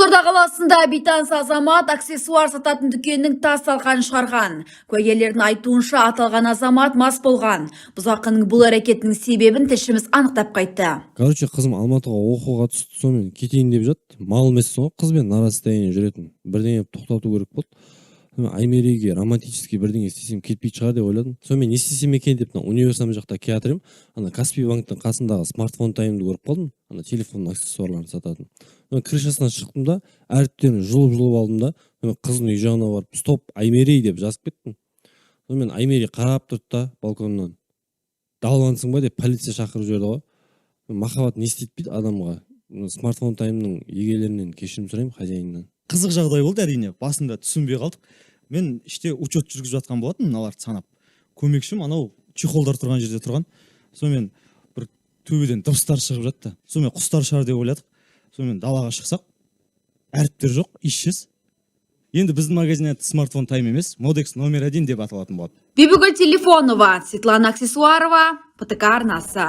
Қызылорда қаласында бейтаныс азамат аксессуар сататын дүкеннің тас талқанын шығарған. Куәгерлердің айтуынша аталған азамат мас болған. Бұзақының бұл әрекетінің себебін тілшіміз анықтап қайтты. Короче, қызым Алматыға оқуға түсті, сонымен кетейін деп жатты. Мал емес соң, қызбен нарасытайын жүретін. Бірдеңе тоқтату керек болды. Аймерейге романтический бірдеңе істесем кетпей шығар деп ойладым. Сонымен не істесем екен деп универсам жақта келатырмын. Ана Каспий банктың қасындағы смартфон таймды көріп қалдым. Ана телефон аксессуарларын сататын. Крышасынан шықтым да, әріптерін жұлып алдым да, қыздың үй жағына барып, стоп, Аймерей деп жазып кеттім. Сонымен Аймерей қарап тұрды да балконнан. Далвансың ба деп полиция шақырып жіберді ғой. Махаббат не істетпейді адамға. Смартфон таймның егелерінен кешірім сұраймын, хозяиннан. Қызық жағдай болды әрине. Басында түсінбей қалдық. Мен іште учет жүргізіп жатқан болатын, мыналарды санап. Көмекшім анау чехолдар тұрған жерде тұрған. Сонымен бір төбеден дыбыстар шығып жатты. Сонымен құстар шығар деп ойладық. Сонымен далаға шықсақ, әріптер жоқ, иіссіз. Енді біздің магазин смартфон тайм емес, Modex номер 1 деп аталатын болады. Бибігүл Телефонова, Светлана Аксессуарова, ПТК арнасы.